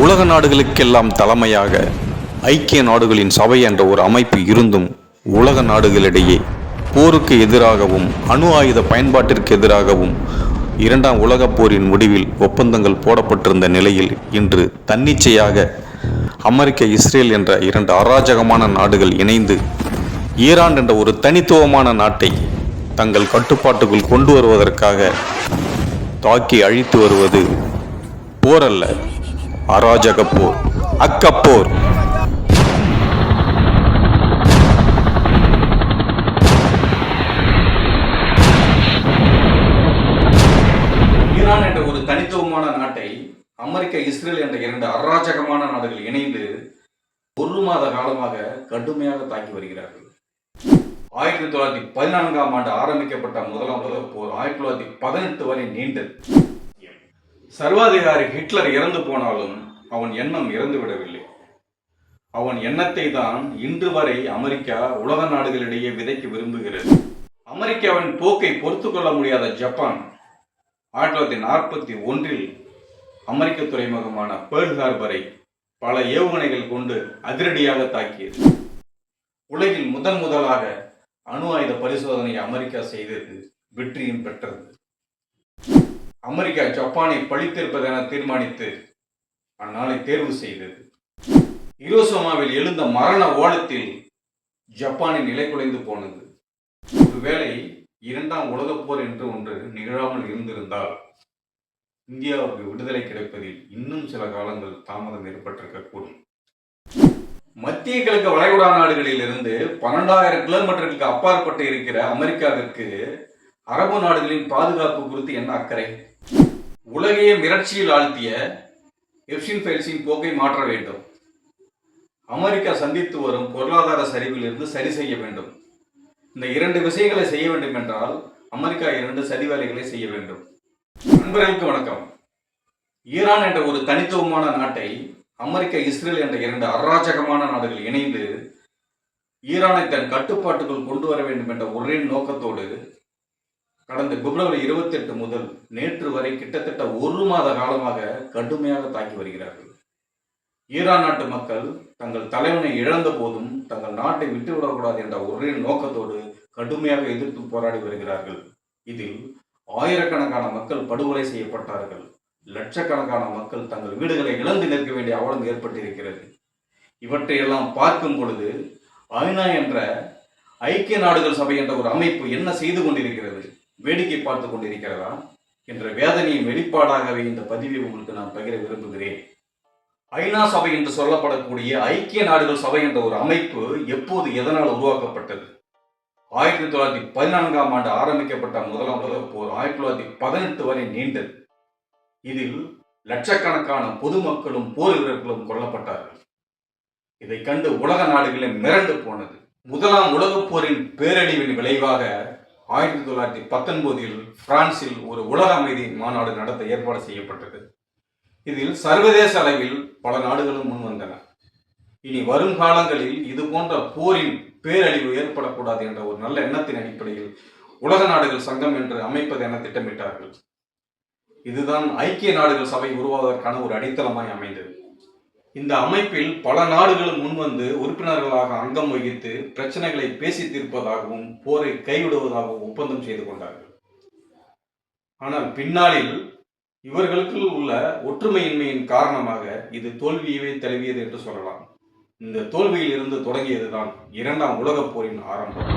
உலக நாடுகளுக்கெல்லாம் தலைமையாக ஐக்கிய நாடுகளின் சபை என்ற ஒரு அமைப்பு இருந்தும் உலக நாடுகளிடையே போருக்கு எதிராகவும் அணு ஆயுத பயன்பாட்டிற்கு எதிராகவும் இரண்டாம் உலகப் போரின் முடிவில் ஒப்பந்தங்கள் போடப்பட்டிருந்த நிலையில் இன்று தன்னிச்சையாக அமெரிக்க, இஸ்ரேல் என்ற இரண்டு அராஜகமான நாடுகள் இணைந்து ஈரான் என்ற ஒரு தனித்துவமான நாட்டை தங்கள் கட்டுப்பாட்டுக்குள் கொண்டு வருவதற்காக தாக்கி அழித்து வருவது போர் அல்ல, அராஜக போர், அக்கப்போர். ஈரான் என்ற ஒரு தனித்துவமான நாட்டை அமெரிக்கா, இஸ்ரேல் என்ற இரண்டு அராஜகமான நாடுகள் இணைந்து ஒரு மாத காலமாக கடுமையாக தாக்கி வருகிறார்கள். 1914ஆம் ஆண்டு ஆரம்பிக்கப்பட்ட முதலாம் உலகப் போர் 1918 வரை நீண்டது. சர்வாதிகாரி ஹிட்லர் இறந்து போனாலும் அவன் எண்ணம் இறந்து விடவில்லை. அவன் எண்ணத்தை தான் இன்று வரை அமெரிக்கா உலக நாடுகளிடையே விதைக்க விரும்புகிறது. அமெரிக்காவின் போக்கை பொறுத்து கொள்ள முடியாத ஜப்பான் 1941இல் அமெரிக்க துறைமுகமான பேர்ல் ஹார்பரை பல ஏவுகணைகள் கொண்டு அதிரடியாக தாக்கியது. உலகில் முதலாக அணு ஆயுத பரிசோதனை அமெரிக்கா செய்தது, வெற்றியும் பெற்றது. அமெரிக்கா ஜப்பானை பழித்திருப்பதென தீர்மானித்து அந்நாளை தேர்வு செய்தது. ஹிரோஷிமாவில் எழுந்த மரண ஓலத்தில் ஜப்பானின் நிலை குலைந்து போனது. ஒருவேளை இரண்டாம் உலகப் போர் என்று ஒன்று நிகழாமல் இருந்திருந்தால் இந்தியாவுக்கு விடுதலை கிடைப்பதில் இன்னும் சில காலங்கள் தாமதம் ஏற்பட்டிருக்கக்கூடும். மத்திய கிழக்கு வளைகுடா நாடுகளில் இருந்து 12,000 கிலோமீட்டருக்கு அப்பாற்பட்டு இருக்கிற அமெரிக்காவிற்கு அரபு நாடுகளின் பாதுகாப்பு குறித்து என்ன அக்கறை? உலகையே மிரட்சியில் ஆழ்த்திய எப்ஸ்டைன் ஃபைல்ஸின் போக்கை மாற்ற வேண்டும். அமெரிக்கா சந்தித்து வரும் பொருளாதார சரிவில் இருந்து சரி செய்ய வேண்டும். இந்த இரண்டு விஷயங்களை செய்ய வேண்டும் என்றால் அமெரிக்கா இரண்டு சதி வேலைகளை செய்ய வேண்டும். நண்பர்களுக்கு வணக்கம். ஈரான் என்ற ஒரு தனித்துவமான நாட்டை அமெரிக்கா, இஸ்ரேல் என்ற இரண்டு அராஜகமான நாடுகள் இணைந்து ஈரானை தன் கட்டுப்பாட்டுக்குள் கொண்டு வர வேண்டும் என்ற ஒரே நோக்கத்தோடு கடந்த பிப்ரவரி 28 முதல் நேற்று வரை கிட்டத்தட்ட ஒரு மாத காலமாக கடுமையாக தாக்கி வருகிறார்கள். ஈரான் நாட்டு மக்கள் தங்கள் தலைவனை இழந்த போதும் தங்கள் நாட்டை விட்டுவிடக்கூடாது என்ற ஒரே நோக்கத்தோடு கடுமையாக எதிர்த்து போராடி வருகிறார்கள். இதில் ஆயிரக்கணக்கான மக்கள் படுகொலை செய்யப்பட்டார்கள். லட்சக்கணக்கான மக்கள் தங்கள் வீடுகளை இழந்து நிற்க வேண்டிய அவலம் ஏற்பட்டிருக்கிறது. இவற்றையெல்லாம் பார்க்கும் பொழுது ஐநா என்ற ஐக்கிய நாடுகள் சபை என்ற ஒரு அமைப்பு என்ன செய்து கொண்டிருக்கிறது, வேடிக்கை பார்த்து கொண்டிருக்கிறதா என்ற வேதனையின் வெளிப்பாடாகவே இந்த பதிவை உங்களுக்கு நான் பகிர விரும்புகிறேன். ஐநா சபை என்று சொல்லப்படக்கூடிய ஐக்கிய நாடுகள் சபை என்ற ஒரு அமைப்பு எப்போது, எதனால் உருவாக்கப்பட்டது? 1914ஆம் ஆண்டு ஆரம்பிக்கப்பட்ட முதலாம் உலகப் போர் 1918 வரை நீண்டது. இதில் லட்சக்கணக்கான பொதுமக்களும் போர் வீரர்களும் கொல்லப்பட்டார்கள். இதை கண்டு உலக நாடுகளே மிரண்டு போனது. முதலாம் உலகப் போரின் பேரழிவின் விளைவாக 1919இல் பிரான்சில் ஒரு உலக அமைதி மாநாடு நடத்த ஏற்பாடு செய்யப்பட்டது. இதில் சர்வதேச அளவில் பல நாடுகளும் முன்வந்தன. இனி வரும் காலங்களில் இது போன்ற போரின் பேரழிவு ஏற்படக்கூடாது என்ற ஒரு நல்ல எண்ணத்தின் அடிப்படையில் உலக நாடுகள் சங்கம் என்று அமைப்பது என திட்டமிட்டார்கள். இதுதான் ஐக்கிய நாடுகள் சபை உருவாவதற்கான ஒரு அடித்தளமாய் அமைந்தது. இந்த அமைப்பில் பல நாடுகளும் முன்வந்து உறுப்பினர்களாக அங்கம் வகித்து பிரச்சனைகளை பேசி தீர்ப்பதாகவும் போரை கைவிடுவதாகவும் ஒப்பந்தம் செய்து கொண்டார்கள். ஆனால் பின்னாளில் இவர்களுக்குள் உள்ள ஒற்றுமையின்மையின் காரணமாக இது தோல்வியவே தழுவியது என்று சொல்லலாம். இந்த தோல்வியில் இருந்து தொடங்கியதுதான் இரண்டாம் உலகப் போரின் ஆரம்பம்.